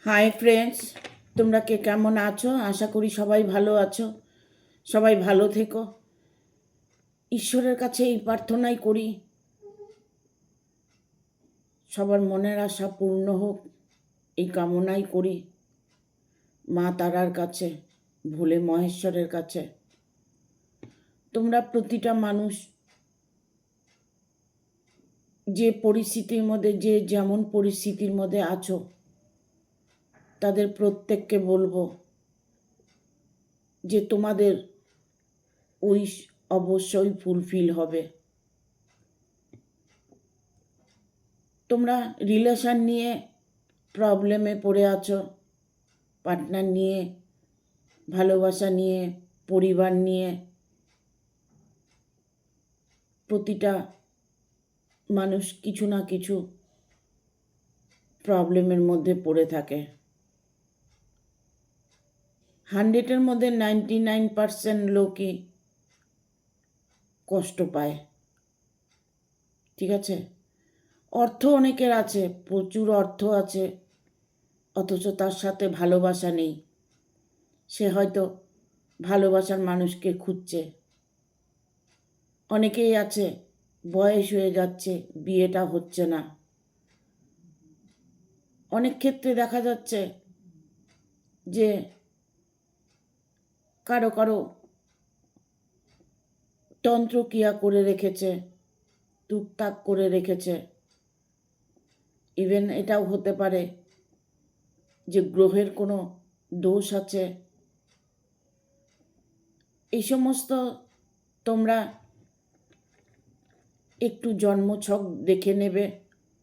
Hi friends, তোমরা কে কেমন আছো? আশা করি সবাই ভালো আছো। সবাই ভালো থেকো। ঈশ্বরের কাছে এই প্রার্থনাই করি, সবার মনের আশা পূর্ণ হোক, এই কামনাই করি মা তারার কাছে, ভোলে মহেশ্বরের কাছে। তোমরা প্রতিটা মানুষ যে পরিস্থিতির মধ্যে, যে যেমন পরিস্থিতির মধ্যে আছো, তাদের প্রত্যেককে বলবো যে তোমাদের উইশ অবশ্যই ফুলফিল হবে। তোমরা রিলেশন নিয়ে প্রবলেমে পড়ে আছো, পার্টনার নিয়ে, ভালোবাসা নিয়ে, পরিবার নিয়ে। প্রতিটা মানুষ কিছু না কিছু প্রবলেমের মধ্যে পড়ে থাকে। 100-এর মধ্যে 99% লোকই কষ্ট পায়। ঠিক আছে, অর্থ অনেকের আছে, প্রচুর অর্থ আছে, অথচ তার সাথে ভালোবাসা নেই। সে হয়তো ভালোবাসার মানুষকে খুঁজছে। অনেকেই আছে, বয়স হয়ে যাচ্ছে, বিয়েটা হচ্ছে না। অনেক ক্ষেত্রে দেখা যাচ্ছে যে কারো কারো তন্ত্রক্রিয়া করে রেখেছে, টুকটাক করে রেখেছে। ইভেন এটাও হতে পারে যে গ্রহের কোনো দোষ আছে। এই সমস্ত তোমরা একটু জন্মছক দেখে নেবে,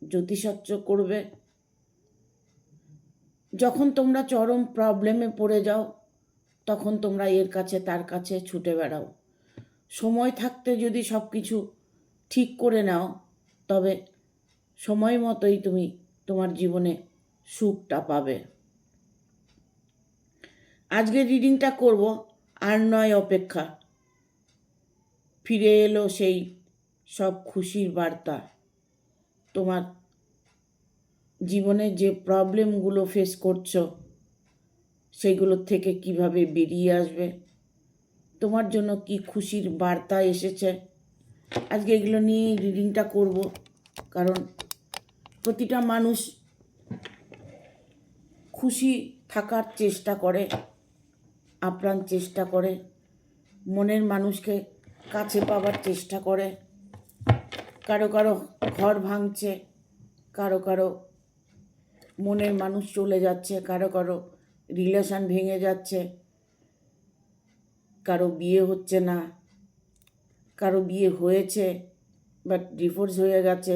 জ্যোতিষাস্ত্র করবে। যখন তোমরা চরম প্রবলেমে পড়ে যাও, তখন তোমরা এর কাছে তার কাছে ছুটে বেড়াও। সময় থাকতে যদি সব কিছু ঠিক করে নাও, তবে সময় মতোই তুমি তোমার জীবনে সুখটা পাবে। আজকে রিডিংটা করব, আর নয় অপেক্ষা। ফিরে এলো সেই সব খুশির বার্তা। তোমার জীবনে যে প্রবলেমগুলো ফেস করছো, সেগুলোর থেকে কিভাবে বেরিয়ে আসবে, তোমার জন্য কি খুশির বার্তা এসেছে, আজকে এগুলো নিয়েই রিডিংটা করব। কারণ প্রতিটা মানুষ খুশি থাকার চেষ্টা করে, আপ্রাণ চেষ্টা করে, মনের মানুষকে কাছে পাওয়ার চেষ্টা করে। কারো কারো ঘর ভাঙছে, কারো কারো মনের মানুষ চলে যাচ্ছে, কারো কারো রিলেশন ভেঙে যাচ্ছে, কারো বিয়ে হচ্ছে না, কারো বিয়ে হয়েছে বাট ডিভোর্স হয়ে গেছে,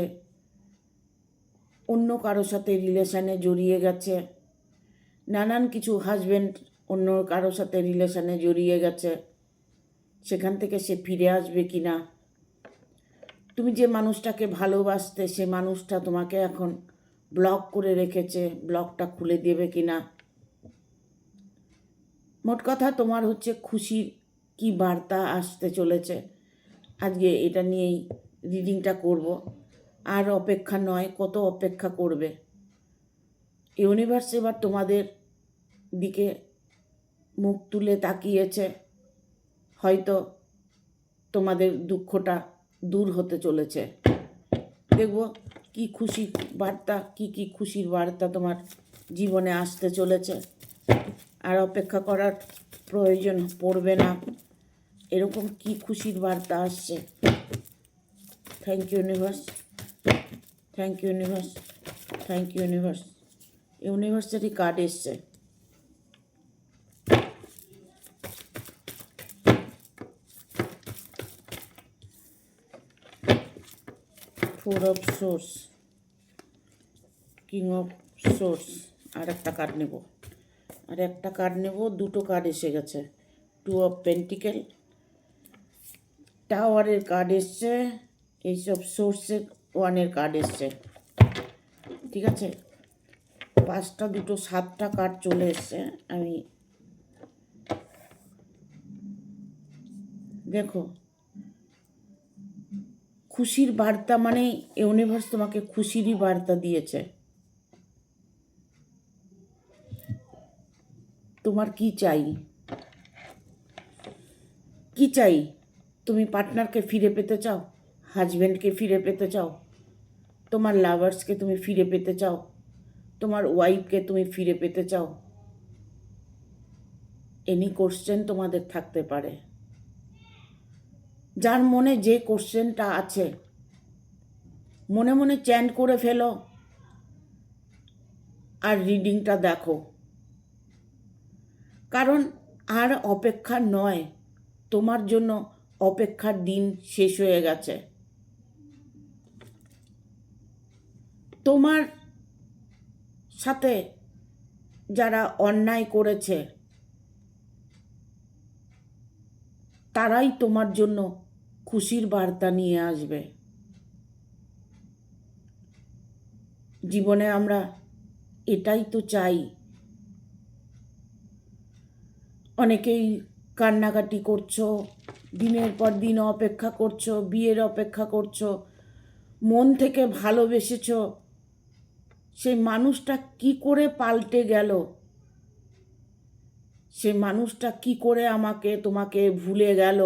অন্য কারো সাথে রিলেশানে জড়িয়ে গেছে। নানান কিছু, হাজব্যান্ড অন্য কারো সাথে রিলেশানে জড়িয়ে গেছে, সেখান থেকে সে ফিরে আসবে কি না। তুমি যে মানুষটাকে ভালোবাসতে, সে মানুষটা তোমাকে এখন ব্লক করে রেখেছে, ব্লকটা খুলে দেবে কি না। মোট কথা তোমার হচ্ছে খুশির কি বার্তা আসতে চলেছে, আজকে এটা নিয়েই রিডিংটা করব। আর অপেক্ষা নয়, কত অপেক্ষা করবে। ইউনিভার্স এবার তোমাদের দিকে মুখ তুলে তাকিয়েছে, হয়তো তোমাদের দুঃখটা দূর হতে চলেছে। দেখব কি খুশির বার্তা, কি খুশির বার্তা তোমার জীবনে আসতে চলেছে। আর অপেক্ষা করার প্রয়োজন পড়বে না। এরকম কি খুশির বার্তা আসছে। Thank you universe, thank you universe, thank you universe. ইউনিভার্সেরই কার্ড এসছে। Four of source, king of source. আর একটা কার্ড নেব, আর একটা কার্ড নেব। দুটো কার্ড এসে গেছে। টু অফ পেন্টিকেল, টাওয়ারের কার্ড এসছে, এইসব সোর্সের ওয়ানের কার্ড এসছে। ঠিক আছে, 5টা, 2টো, 7টা কার্ড চলে এসছে। আমি দেখো, খুশির বার্তা মানে ইউনিভার্স তোমাকে খুশিরই বার্তা দিয়েছে। তোমার কি চাই? কি চাই? তুমি পার্টনারকে ফিরে পেতে চাও? হাজব্যান্ডকে ফিরে পেতে চাও? তোমার লাভার্সকে তুমি ফিরে পেতে চাও? তোমার ওয়াইফকে তুমি ফিরে পেতে চাও? এনি কোশ্চেন তোমাদের থাকতে পারে। যার মনে যে কোশ্চেনটা আছে মনে মনে চ্যান্ট করে ফেলো আর রিডিংটা দেখো। কারণ আর অপেক্ষা নয়, তোমার জন্য অপেক্ষার দিন শেষ হয়ে গেছে। তোমার সাথে যারা অন্যায় করেছে তারাই তোমার জন্য খুশির বার্তা নিয়ে আসবে। জীবনে আমরা এটাই তো চাই। অনেকেই কান্নাকাটি করছো, দিনের পর দিন অপেক্ষা করছো, বিয়ের অপেক্ষা করছো, মন থেকে ভালোবেসেছো, সেই মানুষটা কি করে পাল্টে গেল, সে মানুষটা কি করে তোমাকে ভুলে গেল।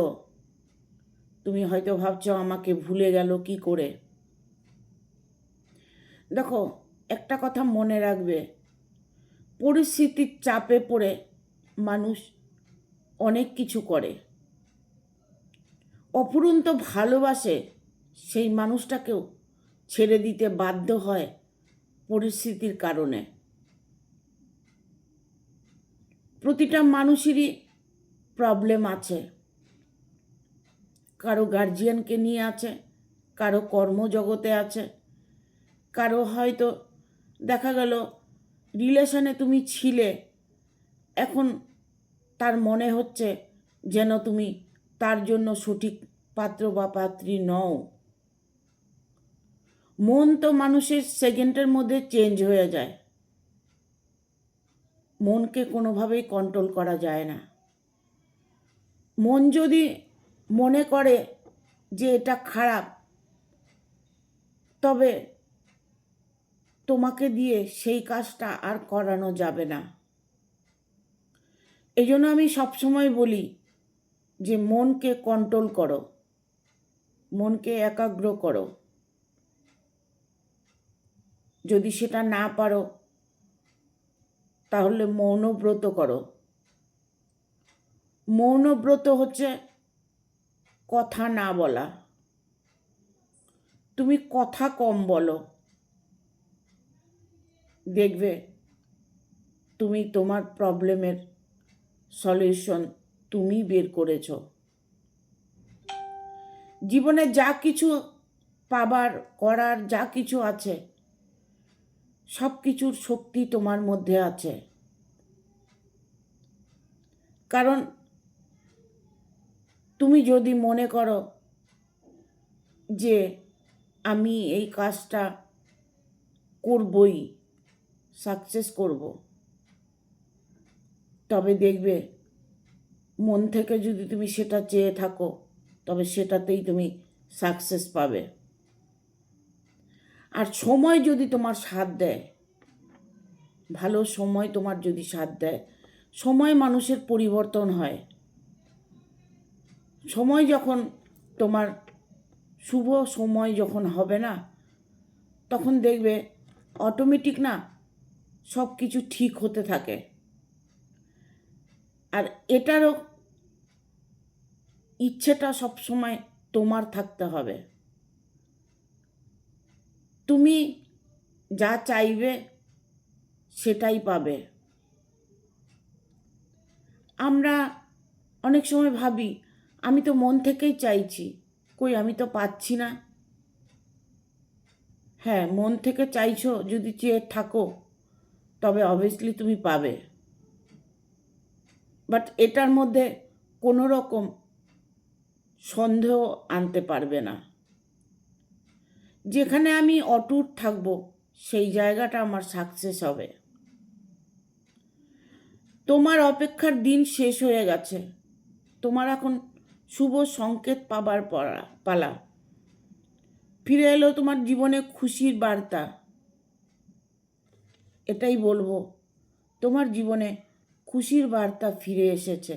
তুমি হয়তো ভাবছো আমাকে ভুলে গেল কি করে। দেখো, একটা কথা মনে রাখবে, পরিস্থিতির চাপে পড়ে মানুষ অনেক কিছু করে। অফুরন্ত ভালোবাসে সেই মানুষটাকেও ছেড়ে দিতে বাধ্য হয় পরিস্থিতির কারণে। প্রতিটা মানুষেরই প্রবলেম আছে। কারো গার্জিয়ানকে নিয়ে আছে, কারো কর্মজগতে আছে, কারো হয়তো দেখা গেল রিলেশনে তুমি ছিলে, এখন তার মনে হচ্ছে যেন তুমি তার জন্য সঠিক পাত্র বা পাত্রী নও। মন তো মানুষের সেকেন্ডের মধ্যে চেঞ্জ হয়ে যায়। মনকে কোনোভাবেই কন্ট্রোল করা যায় না। মন যদি মনে করে যে এটা খারাপ, তবে তোমাকে দিয়ে সেই কাজটা আর করানো যাবে না। এই জন্য আমি সবসময় বলি যে মনকে কন্ট্রোল করো, মনকে একাগ্র করো। যদি সেটা না পারো তাহলে মৌনব্রত করো। মৌনব্রত হচ্ছে কথা না বলা। তুমি কথা কম বলো, দেখবে তুমি তোমার প্রবলেমের সলিউশন তুমি বের করেছো। জীবনে যা কিছু পাবার করার যা কিছু আছে, সব কিছুর শক্তি তোমার মধ্যে আছে। কারণ তুমি যদি মনে করো যে আমি এই কাজটা করবই, সাকসেস করব, তবে দেখবে মন থেকে যদি তুমি সেটা চেয়ে থাকো তবে সেটাতেই তুমি সাকসেস পাবে। আর সময় যদি তোমার সাথ দেয়, ভালো সময় তোমার যদি সাথ দেয়, সময় মানুষের পরিবর্তন হয়। সময় যখন তোমার শুভ সময় যখন হবে না, তখন দেখবে অটোমেটিক না সব কিছু ঠিক হতে থাকে। আর এটারও ইচ্ছেটা সবসময় তোমার থাকতে হবে। তুমি যা চাইবে সেটাই পাবে। আমরা অনেক সময় ভাবি আমি তো মন থেকেই চাইছি, কই আমি তো পাচ্ছি না। হ্যাঁ, মন থেকে চাইছো যদি চেয়ে থাকো তবে অবভিয়াসলি তুমি পাবে। বাট এটার মধ্যে কোনো রকম সন্দেহ আনতে পারবে না। যেখানে আমি অটুট থাকব সেই জায়গাটা আমার সাকসেস হবে। তোমার অপেক্ষার দিন শেষ হয়ে গেছে, তোমার এখন শুভ সংকেত পাবার পালা। ফিরে এলো তোমার জীবনে খুশির বার্তা। এটাই বলবো, তোমার জীবনে খুশির বার্তা ফিরে এসেছে,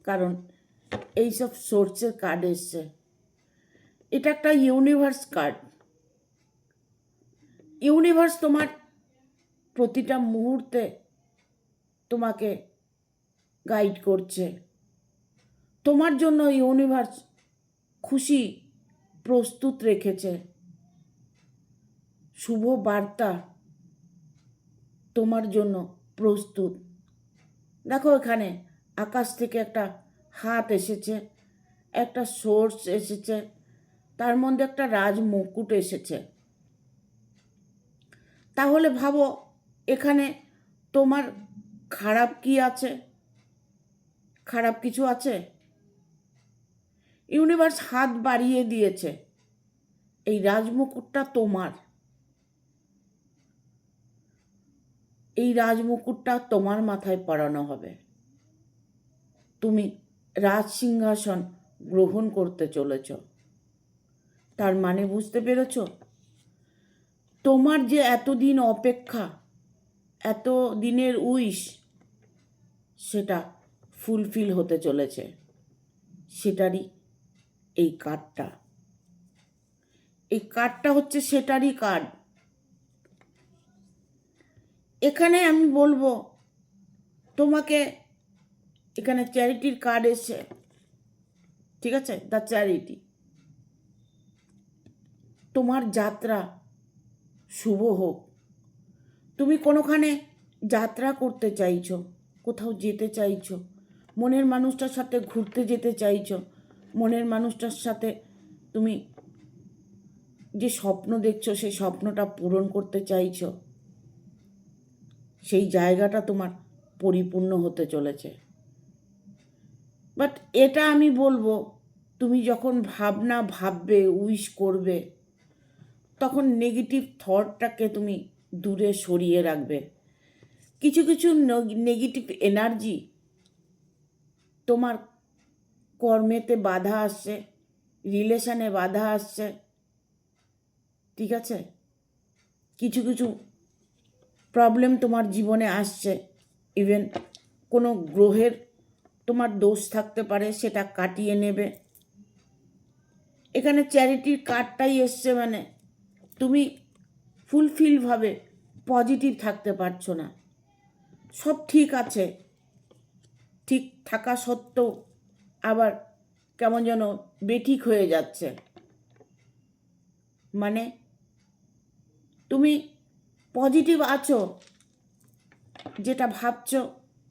কারণ এইসব সোর্সের কার্ড এসছে। এটা একটা ইউনিভার্স কার্ড। ইউনিভার্স তোমার প্রতিটা মুহূর্তে তোমাকে গাইড করছে। তোমার জন্য ইউনিভার্স খুশি প্রস্তুত রেখেছে, শুভ বার্তা তোমার জন্য প্রস্তুত। দেখো, এখানে আকাশ থেকে একটা হাত এসেছে, একটা সোর্স এসেছে, তার মধ্যে একটা রাজমুকুট এসেছে। তাহলে ভাবো, এখানে তোমার খারাপ কি আছে? খারাপ কিছু আছে? ইউনিভার্স হাত বাড়িয়ে দিয়েছে, এই রাজমুকুটটা তোমার। এই রাজমুকুটটা তোমার মাথায় পরানো হবে। তুমি রাজসিংহাসন গ্রহণ করতে চলেছ। তার মানে বুঝতে পেরেছ? তোমার যে এতদিন অপেক্ষা, এত দিনের উইশ, সেটা ফুলফিল হতে চলেছে। সেটারই এই কার্ডটা। এই কার্ডটা হচ্ছে সেটারই কার্ড। এখানে আমি বলবো তোমাকে, এখানে চ্যারিটির কার্ড এসছে, ঠিক আছে? The charity. তোমার যাত্রা শুভ হোক। তুমি কোনোখানে যাত্রা করতে চাইছো, কোথাও যেতে চাইছো, মনের মানুষটার সাথে ঘুরতে যেতে চাইছো, মনের মানুষটার সাথে তুমি যে স্বপ্ন দেখছো সেই স্বপ্নটা পূরণ করতে চাইছো, সেই জায়গাটা তোমার পরিপূর্ণ হতে চলেছে। বাট এটা আমি বলবো, তুমি যখন ভাবনা ভাববে, উইশ করবে, তখন নেগেটিভ থটটাকে তুমি দূরে সরিয়ে রাখবে। কিছু কিছু নেগেটিভ এনার্জি তোমার কর্মেতে বাধা আসছে, রিলেশনে বাধা আসছে, ঠিক আছে? কিছু কিছু প্রবলেম তোমার জীবনে আসছে। ইভেন কোনো গ্রহের তোমার দোষ থাকতে পারে, সেটা কাটিয়ে নেবে। এখানে চ্যারিটির কার্ডটাই এসছে, মানে তুমি ফুলফিলভাবে পজিটিভ থাকতে পারছো না। সব ঠিক আছে, ঠিক থাকা সত্ত্বেও আবার কেমন যেন বেঠিক হয়ে যাচ্ছে। মানে তুমি পজিটিভ আছো, যেটা ভাবছো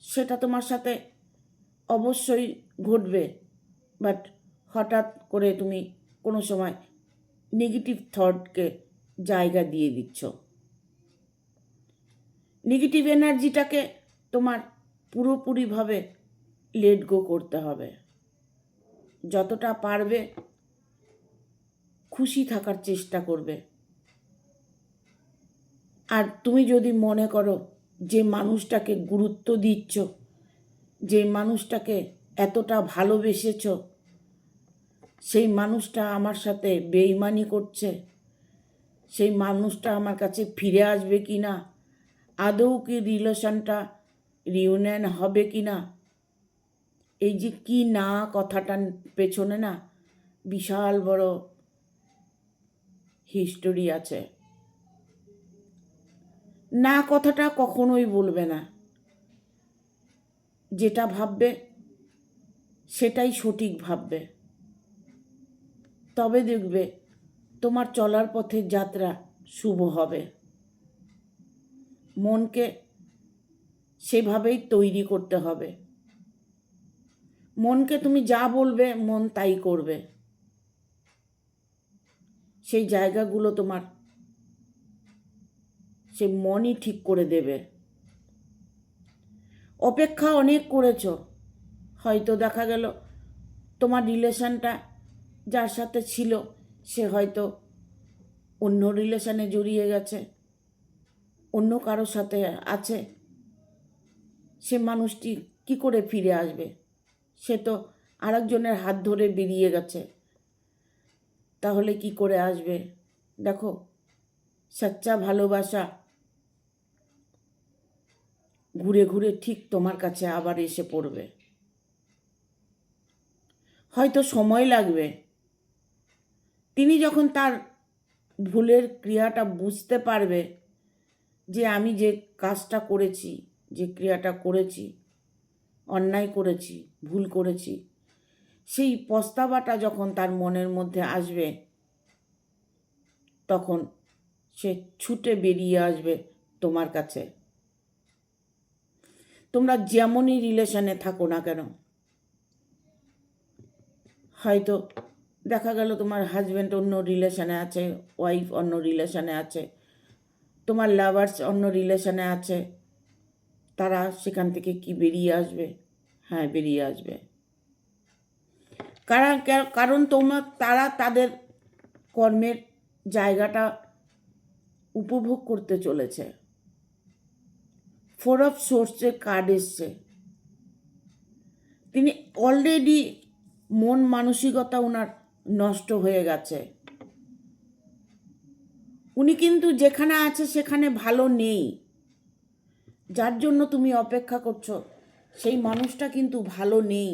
সেটা তোমার সাথে অবশ্যই ঘটবে, বাট হঠাৎ করে তুমি কোনো সময় নেগেটিভ থটকে জায়গা দিয়ে দিচ্ছ। নেগেটিভ এনার্জিটাকে তোমার পুরোপুরিভাবে লেট গো করতে হবে। যতটা পারবে খুশি থাকার চেষ্টা করবে। আর তুমি যদি মনে করো যে মানুষটাকে গুরুত্ব দিচ্ছ, যে মানুষটাকে এতটা ভালোবেসেছ, সেই মানুষটা আমার সাথে বেইমানি করছে, সেই মানুষটা আমার কাছে ফিরে আসবে কি না, আদৌ কি রিলেশনটা রিউনিয়ন হবে কি না, এই যে কি না কথাটার পেছনে না বিশাল বড় হিস্টোরি আছে। না কথাটা কখনোই বলবে না। যেটা ভাববে সেটাই সঠিক ভাববে। তবে দেখবে তোমার চলার পথের যাত্রা শুভ হবে। মনকে সেভাবেই তৈরি করতে হবে। মনকে তুমি যা বলবে মন তাই করবে। সেই জায়গাগুলো তোমার সে মনই ঠিক করে দেবে। অপেক্ষা অনেক করেছো, হয়তো দেখা গেল তোমার রিলেশনটা যার সাথে ছিল সে হয়তো অন্য রিলেশনে জড়িয়ে গেছে, অন্য কারোর সাথে আছে। সে মানুষটি কি করে ফিরে আসবে? সে তো আরেকজনের হাত ধরে বেরিয়ে গেছে, তাহলে কি করে আসবে? দেখো, সচ্চা ভালোবাসা ঘুরে ঘুরে ঠিক তোমার কাছে আবার এসে পড়বে। হয়তো সময় লাগবে। তিনি যখন তার ভুলের ক্রিয়াটা বুঝতে পারবে যে আমি যে কাজটা করেছি, যে ক্রিয়াটা করেছি, অন্যায় করেছি, ভুল করেছি, সেই পস্তাবাটা যখন তার মনের মধ্যে আসবে, তখন সে ছুটে বেরিয়ে আসবে তোমার কাছে। তোমরা যেমনই রিলেশনে থাকো না কেন, হয়তো দেখা গেল তোমার হাজব্যান্ড অন্য রিলেশনে আছে, ওয়াইফ অন্য রিলেশনে আছে, তোমার লাভার্স অন্য রিলেশনে আছে, তারা সেখান থেকে কি বেরিয়ে আসবে? হ্যাঁ, বেরিয়ে আসবে। কারণ তারা তাদের কর্মের জায়গাটা উপভোগ করতে চলেছে। 4 অফ সোর্সের কার্ড এসছে। তিনি অলরেডি মন মানসিকতা ওনার নষ্ট হয়ে গেছে। উনি কিন্তু যেখানে আছে সেখানে ভালো নেই। যার জন্য তুমি অপেক্ষা করছো সেই মানুষটা কিন্তু ভালো নেই।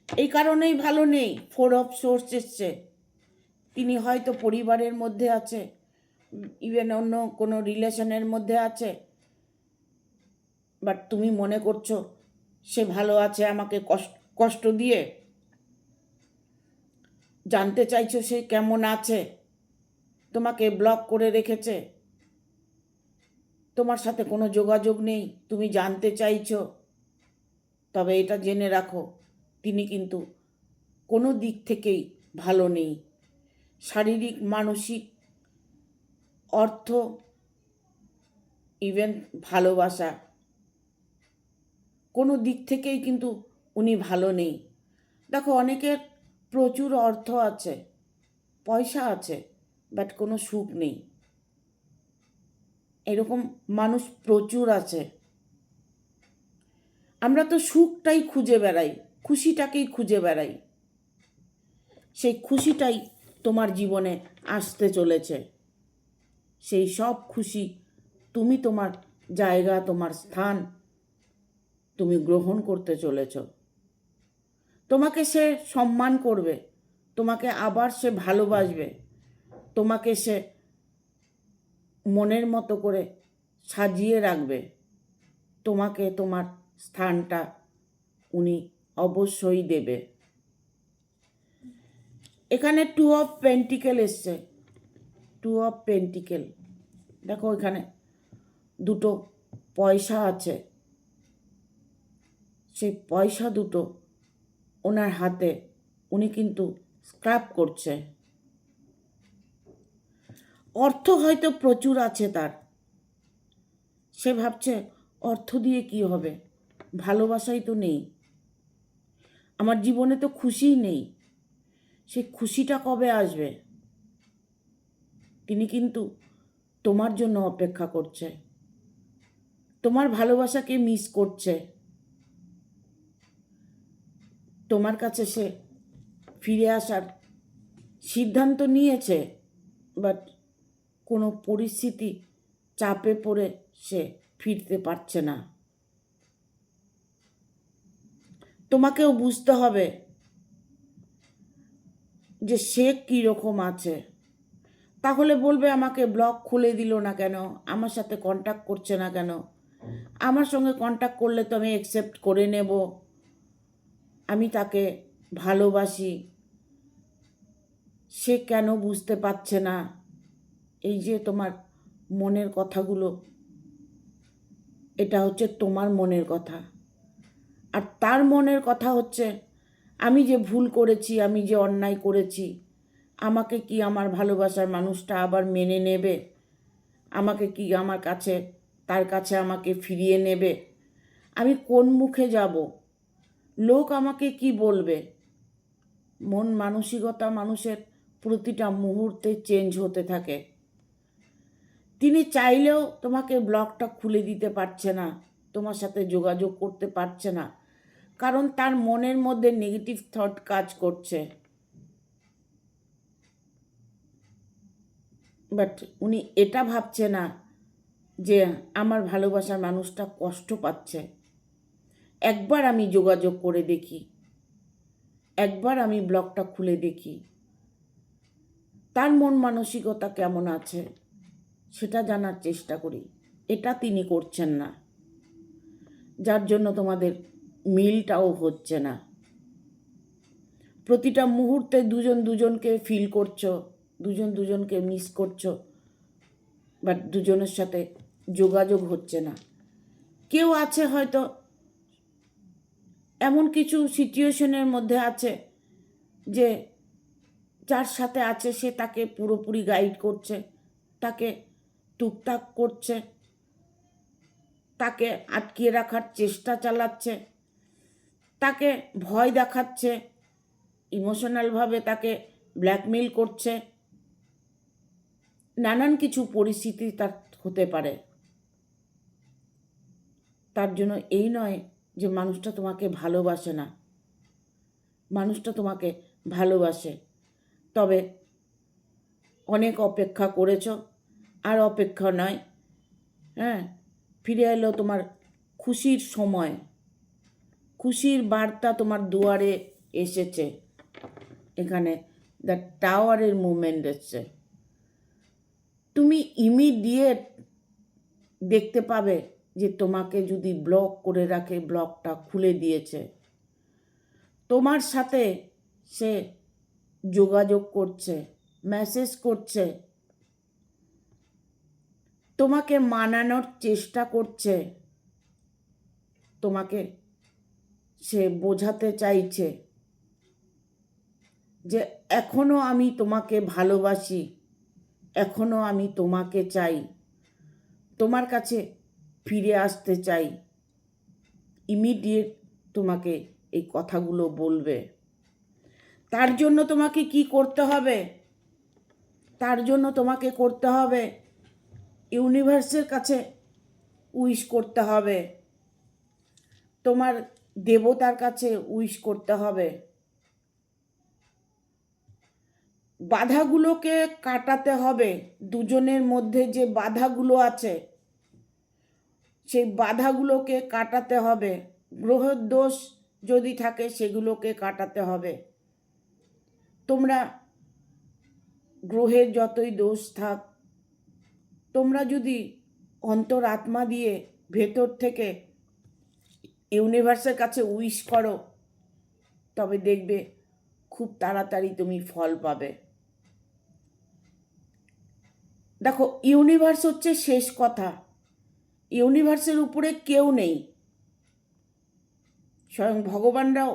এই কারণেই ভালো নেই, 4 অফ সোর্স এসছে। তিনি হয়তো পরিবারের মধ্যে আছে, ইভেন অন্য কোনো রিলেশনের মধ্যে আছে, বাট তুমি মনে করছো সে ভালো আছে, আমাকে কষ্ট দিয়ে জানতে চাইছো সে কেমন আছে, তোমাকে ব্লক করে রেখেছে, তোমার সাথে কোনো যোগাযোগ নেই, তুমি জানতে চাইছো। তবে এটা জেনে রাখো, তিনি কিন্তু কোনো দিক থেকেই ভালো নেই। শারীরিক, মানসিক, অর্থ, ইভেন ভালোবাসা, কোনো দিক থেকেই কিন্তু উনি ভালো নেই। দেখো, অনেকের প্রচুর অর্থ আছে, পয়সা আছে, বাট কোনো সুখ নেই। এরকম মানুষ প্রচুর আছে। আমরা তো সুখটাই খুঁজে বেড়াই, খুশিটাকেই খুঁজে বেড়াই। সেই খুশিটাই তোমার জীবনে আসতে চলেছে। সেই সব খুশি তুমি তোমার জায়গা, তোমার স্থান তুমি গ্রহণ করতে চলেছ। তোমাকে সে সম্মান করবে, তোমাকে আবার সে ভালোবাসবে, তোমাকে সে মনের মতো করে সাজিয়ে রাখবে। তোমাকে তোমার স্থানটা উনি অবশ্যই দেবে। এখানে 2 অফ পেন্টিকেল এসছে। 2 অফ পেন্টিকেল, দেখো এখানে দুটো পয়সা আছে। সেই পয়সা দুটো ওনার হাতে, উনি কিন্তু স্ক্র্যাপ করছে। অর্থ হয়তো প্রচুর আছে তার, সে ভাবছে অর্থ দিয়ে কি হবে, ভালোবাসাই তো নেই, আমার জীবনে তো খুশিই নেই, সেই খুশিটা কবে আসবে? তিনি কিন্তু তোমার জন্য অপেক্ষা করছে, তোমার ভালোবাসাকে মিস করছে। তোমার কাছে সে ফিরে আসার সিদ্ধান্ত নিয়েছে, বাট কোনো পরিস্থিতি চাপে পড়ে সে ফিরতে পারছে না। তোমাকেও বুঝতে হবে যে সে কীরকম আছে। তাহলে বলবে আমাকে ব্লক খুলে দিল না কেন, আমার সাথে কন্ট্যাক্ট করছে না কেন, আমার সঙ্গে কন্ট্যাক্ট করলে তো আমি অ্যাকসেপ্ট করে নেব, আমি তাকে ভালোবাসি, সে কেন বুঝতে পারছে না। এই যে তোমার মনের কথাগুলো, এটা হচ্ছে তোমার মনের কথা। আর তার মনের কথা হচ্ছে আমি যে ভুল করেছি, আমি যে অন্যায় করেছি, আমাকে কি আমার ভালোবাসার মানুষটা আবার মেনে নেবে, আমাকে কি আমার কাছে, তার কাছে আমাকে ফিরিয়ে নেবে, আমি কোন মুখে যাব, লোক আমাকে কি বলবে। মন মানসিকতা মানুষের প্রতিটা মুহূর্তে চেঞ্জ হতে থাকে। তিনি চাইলেও তোমাকে ব্লকটা খুলে দিতে পারছে না, তোমার সাথে যোগাযোগ করতে পারছে না, কারণ তার মনের মধ্যে নেগেটিভ থট কাজ করছে। বাট উনি এটা ভাবছে না যে আমার ভালোবাসার মানুষটা কষ্ট পাচ্ছে, একবার আমি যোগাযোগ করে দেখি, একবার আমি ব্লগটা খুলে দেখি তার মন মানসিকতা কেমন আছে, সেটা জানার চেষ্টা করি। এটা তিনি করছেন না, যার জন্য তোমাদের মিলটাও হচ্ছে না। প্রতিটা মুহূর্তে দুজন দুজনকে ফিল করছো, দুজন দুজনকে মিস করছো, বাট দুজনের সাথে যোগাযোগ হচ্ছে না। কেউ আছে হয়তো এমন কিছু সিচুয়েশনের মধ্যে আছে যে যার সাথে আছে সে তাকে পুরোপুরি গাইড করছে, তাকে টুকটাক করছে, তাকে আটকিয়ে রাখার চেষ্টা চালাচ্ছে, তাকে ভয় দেখাচ্ছে, ইমোশনালভাবে তাকে ব্ল্যাকমেল করছে। নানান কিছু পরিস্থিতি তার হতে পারে। তার জন্য এই নয় যে মানুষটা তোমাকে ভালোবাসে না, মানুষটা তোমাকে ভালোবাসে। তবে অনেক অপেক্ষা করেছো, আর অপেক্ষা নয়। হ্যাঁ, ফিরে এলো তোমার খুশির সময়, খুশির বার্তা তোমার দুয়ারে এসেছে। এখানে দ্য টাওয়ারের মুভমেন্ট এসছে। তুমি ইমিডিয়েট দেখতে পাবে যে তোমাকে যদি ব্লক করে রাখে, ব্লকটা খুলে দিয়েছে, তোমার সাথে সে যোগাযোগ করছে, মেসেজ করছে, তোমাকে মানানোর চেষ্টা করছে, তোমাকে সে বোঝাতে চাইছে যে এখনো আমি তোমাকে ভালোবাসি, এখনো আমি তোমাকে চাই, তোমার কাছে ফিরে আসতে চাই। ইমিডিয়েট তোমাকে এই কথাগুলো বলবে। তার জন্য তোমাকে কি করতে হবে? তার জন্য তোমাকে করতে হবে ইউনিভার্সের কাছে উইশ করতে হবে, তোমার দেবতার কাছে উইশ করতে হবে। বাধাগুলোকে কাটাতে হবে। দুজনের মধ্যে যে বাধাগুলো আছে সেই বাধাগুলোকে কাটাতে হবে। গ্রহের দোষ যদি থাকে সেগুলোকে কাটাতে হবে। তোমরা গ্রহের যতই দোষ থাক, তোমরা যদি অন্তর আত্মা দিয়ে ভেতর থেকে ইউনিভার্সের কাছে উইশ করো, তবে দেখবে খুব তাড়াতাড়ি তুমি ফল পাবে। দেখো, ইউনিভার্স হচ্ছে শেষ কথা। ইউনিভার্সের উপরে কেউ নেই। স্বয়ং ভগবানরাও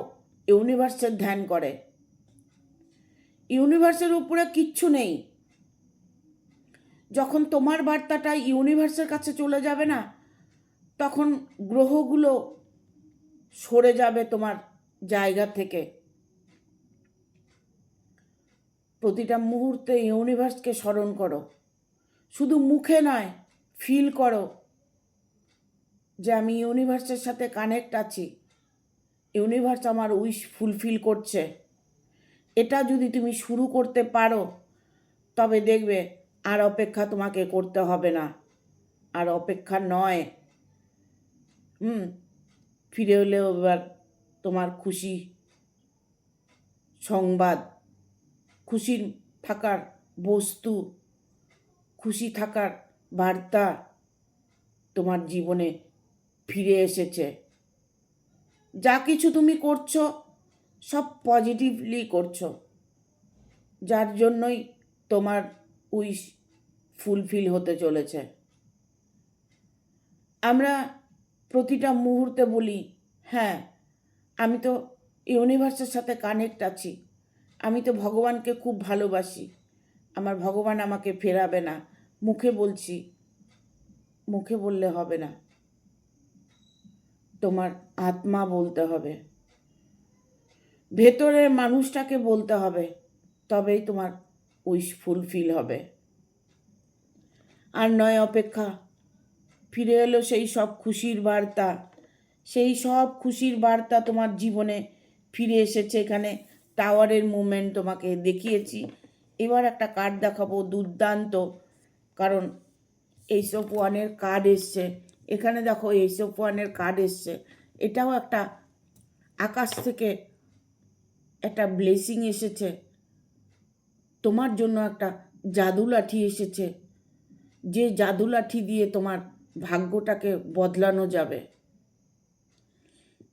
ইউনিভার্সের ধ্যান করে। ইউনিভার্সের উপরে কিচ্ছু নেই। যখন তোমার বার্তাটা ইউনিভার্সের কাছে চলে যাবে না, তখন গ্রহগুলো সরে যাবে তোমার জায়গা থেকে। প্রতিটা মুহূর্তে ইউনিভার্সকে স্মরণ করো, শুধু মুখে নয়, ফিল করো যে আমি ইউনিভার্সের সাথে কানেক্ট আছি, ইউনিভার্স আমার উইশ ফুলফিল করছে। এটা যদি তুমি শুরু করতে পারো, তবে দেখবে আর অপেক্ষা তোমাকে করতে হবে না। আর অপেক্ষা নয়। ফিরে এলেও এবার তোমার খুশি সংবাদ, খুশির থাকার বস্তু, খুশি থাকার বার্তা তোমার জীবনে ফিরে এসেছে। যা কিছু তুমি করছো সব পজিটিভলি করছো, যার জন্যই তোমার উইশ ফুলফিল হতে চলেছে। আমরা প্রতিটা মুহূর্তে বলি, হ্যাঁ আমি তো ইউনিভার্সের সাথে কানেক্ট আছি, আমি তো ভগবানকে খুব ভালোবাসি, আমার ভগবান আমাকে ফেরাবে না। মুখে বলছি, মুখে বললে হবে না, তোমার আত্মা বলতে হবে, ভেতরের মানুষটাকে বলতে হবে, তবেই তোমার উইশ ফুলফিল হবে। আর নয় অপেক্ষা। ফিরে এলো সেই সব খুশির বার্তা, সেই সব খুশির বার্তা তোমার জীবনে ফিরে এসেছে। এখানে টাওয়ারের মুভমেন্ট তোমাকে দেখিয়েছি। এবার একটা কার্ড দেখাবো দুর্দান্ত, কারণ এইচ অফ ওয়ানের কার্ড এসছে, এখানে দেখো এইচ অফ ওয়ানের কার্ড এসছে। এটাও একটা আকাশ থেকে একটা ব্লেসিং এসেছে, তোমার জন্য একটা জাদু লাঠি এসেছে, যে জাদু লাঠি দিয়ে তোমার ভাগ্যটাকে বদলানো যাবে।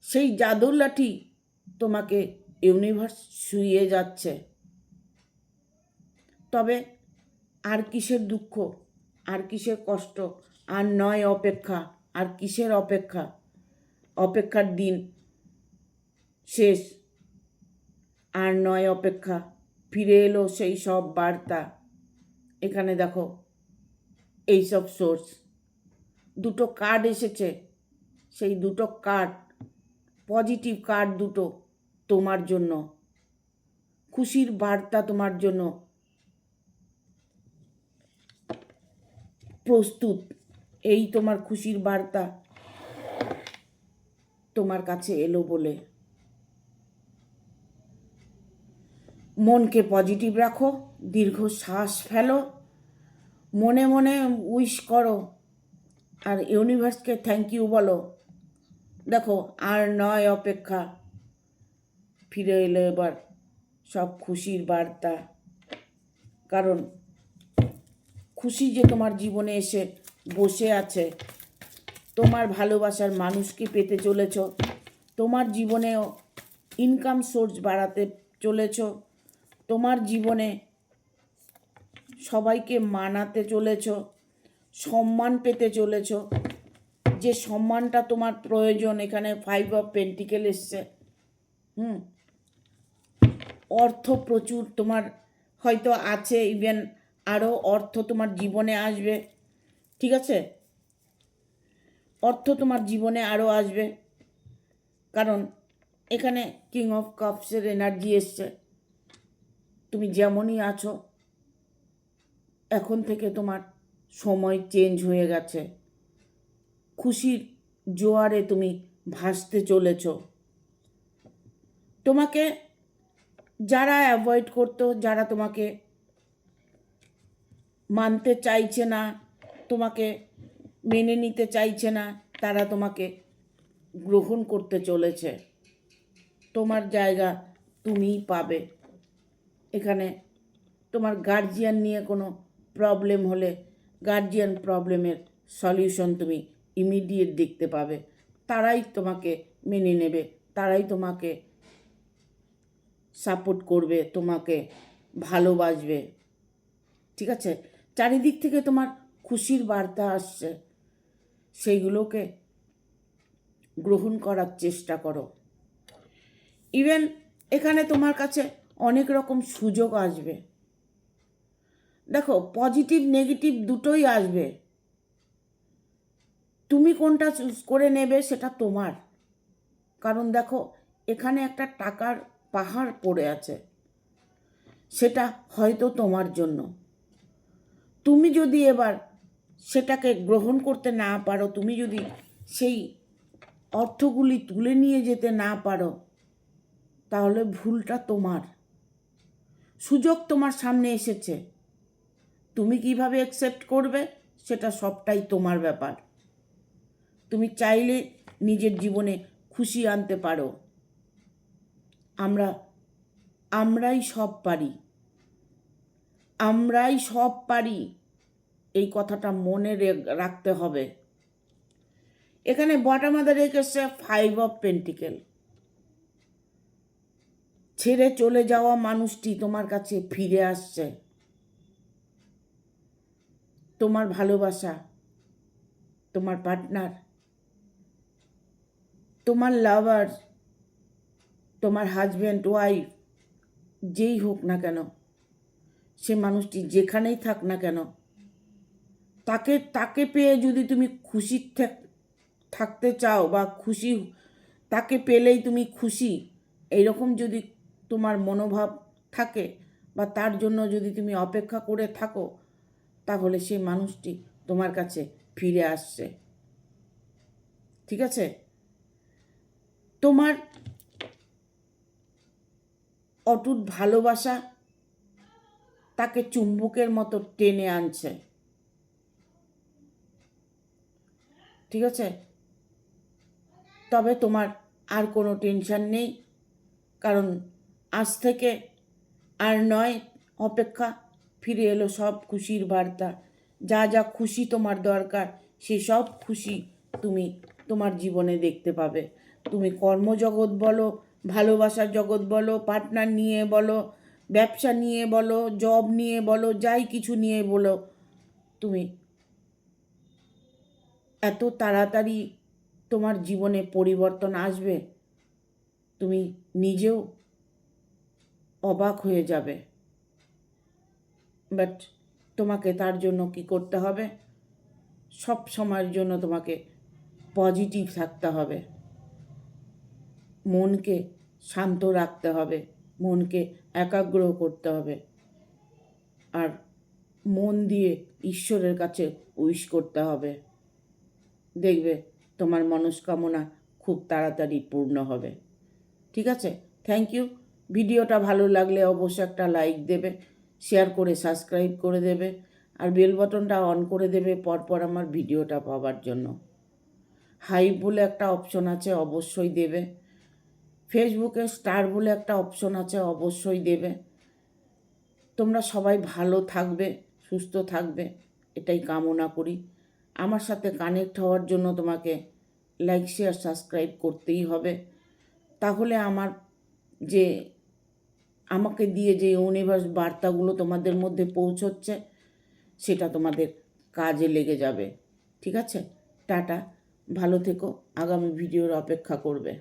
সেই জাদু লাঠি তোমাকে ইউনিভার্স ছুঁয়ে যাচ্ছে। তবে আর কিসের দুঃখ, আর কিসের কষ্ট, আর নয় অপেক্ষা, আর কিসের অপেক্ষা? অপেক্ষার দিন শেষ, আর নয় অপেক্ষা। ফিরে এলো সেই সব বার্তা। এখানে দেখো এইসব সোর্স, দুটো কার্ড এসেছে, সেই দুটো কার্ড পজিটিভ কার্ড, দুটো তোমার জন্য খুশির বার্তা, তোমার জন্য প্রস্তুত। এই তোমার খুশির বার্তা তোমার কাছে এলো বলে মনকে পজিটিভ রাখো, দীর্ঘ শ্বাস ফেলো, মনে মনে উইশ করো, আর ইউনিভার্সকে থ্যাংক ইউ বলো। দেখো আর নয় অপেক্ষা, ফিরে এলো এবার সব খুশির বার্তা। কারণ খুশি যে তোমার জীবনে এসে বসে আছে, তোমার ভালোবাসার মানুষকে পেতে চলেছ, তোমার জীবনেও ইনকাম সোর্স বাড়াতে চলেছ, তোমার জীবনে সবাইকে মানাতে চলেছ, সম্মান পেতে চলেছ, যে সম্মানটা তোমার প্রয়োজন। এখানে 5 অফ পেন্টিকেল এসছে। অর্থ প্রচুর তোমার হয়তো আছে, ইভেন আরও অর্থ তোমার জীবনে আসবে। ঠিক আছে, অর্থ তোমার জীবনে আরও আসবে, কারণ এখানে কিং অফ কাপসের এনার্জি এসছে। তুমি যেমনই আছো, এখন থেকে তোমার সময় চেঞ্জ হয়ে গেছে, খুশির জোয়ারে তুমি ভাসতে চলেছ। তোমাকে যারা অ্যাভয়েড করতো, যারা তোমাকে মানতে চাইছে না, তোমাকে মেনে নিতে চাইছে না, তারা তোমাকে গ্রহণ করতে চলেছে। তোমার জায়গা তুমিই পাবে। এখানে তোমার গার্জিয়ান নিয়ে কোনো প্রবলেম হলে গার্জিয়ান প্রবলেমের সলিউশন তুমি ইমিডিয়েট দেখতে পাবে। তারাই তোমাকে মেনে নেবে, তারাই তোমাকে সাপোর্ট করবে, তোমাকে ভালোবাসবে। ঠিক আছে, চারিদিক থেকে তোমার খুশির বার্তা আসছে, সেইগুলোকে গ্রহণ করার চেষ্টা করো। ইভেন এখানে তোমার কাছে অনেক রকম সুযোগ আসবে। দেখো পজিটিভ নেগেটিভ দুটোই আসবে, তুমি কোনটা চুজ করে নেবে সেটা তোমার। কারণ দেখো এখানে একটা টাকার পাহাড় পড়ে আছে, সেটা হয়তো তোমার জন্য। তুমি যদি এবার সেটাকে গ্রহণ করতে না পারো, তুমি যদি সেই অর্থগুলি তুলে নিয়ে যেতে না পারো, তাহলে ভুলটা তোমার। সুযোগ তোমার সামনে এসেছে, তুমি কিভাবে অ্যাকসেপ্ট করবে সেটা সবটাই তোমার ব্যাপার। তুমি চাইলে নিজের জীবনে খুশি আনতে পারো। আমরাই সব পারি, আমরাই সব পারি, এই কথাটা মনে রাখতে হবে। এখানে বটম অফ দ্য ডেক এসছে 5 অফ পেন্টিকেল। ছেড়ে চলে যাওয়া মানুষটি তোমার কাছে ফিরে আসছে। তোমার ভালোবাসা, তোমার পার্টনার, তোমার লাভার, তোমার হাজব্যান্ড ওয়াইফ, যেই হোক না কেন, সে মানুষটি যেখানেই থাক না কেন, তাকে পেয়ে যদি তুমি খুশি থাকতে চাও, বা খুশি তাকে পেলেই তুমি খুশি, এইরকম যদি তোমার মনোভাব থাকে, বা তার জন্য যদি তুমি অপেক্ষা করে থাকো, তাহলে সেই মানুষটি তোমার কাছে ফিরে আসছে। ঠিক আছে, তোমার অটুট ভালোবাসা তাকে চুম্বকের মতো টেনে আনছে। ঠিক আছে? তবে তোমার আর কোনো টেনশন নেই, কারণ আজ থেকে আর নয় অপেক্ষা, ফিরে এলো সব খুশির বার্তা। যা যা খুশি তোমার দরকার সেসব খুশি তুমি তোমার জীবনে দেখতে পাবে। তুমি কর্মজগৎ বলো, ভালোবাসার জগৎ বলো, পার্টনার নিয়ে বলো, ব্যবসা নিয়ে বলো, জব নিয়ে বলো, যাই কিছু নিয়ে বলো, তুমি এত তাড়াতাড়ি তোমার জীবনে পরিবর্তন আসবে, তুমি নিজেও অবাক হয়ে যাবে। বাট তোমাকে তার জন্য কি করতে হবে? সব সময়ের জন্য তোমাকে পজিটিভ থাকতে হবে, মনকে শান্ত রাখতে হবে, মনকে একাগ্র করতে হবে, আর মন দিয়ে ঈশ্বরের কাছে উইশ করতে হবে। দেখবে তোমার মনস্কামনা খুব তাড়াতাড়ি পূর্ণ হবে। ঠিক আছে? Thank you. ভিডিওটা ভালো লাগলে অবশ্যই একটা লাইক দেবে, শেয়ার করে সাবস্ক্রাইব করে দেবে, আর বেল বাটনটা অন করে দেবে পরপর আমার ভিডিওটা পাওয়ার জন্য। হাইপ বলে একটা অপশন আছে, অবশ্যই দেবে। ফেসবুকে স্টার বলে একটা অপশন আছে, অবশ্যই দেবে। তোমরা সবাই ভালো থাকবে, সুস্থ থাকবে, এটাই কামনা করি। আমার সাথে কানেক্ট হওয়ার জন্য তোমাকে লাইক শেয়ার সাবস্ক্রাইব করতেই হবে। তাহলে আমার যে আমাকে দিয়ে যে ইউনিভার্স বার্তাগুলো তোমাদের মধ্যে পৌঁছচ্ছে সেটা তোমাদের কাজে লেগে যাবে। ঠিক আছে? টাটা, ভালো থেকো, আগামী ভিডিওর অপেক্ষা করবে।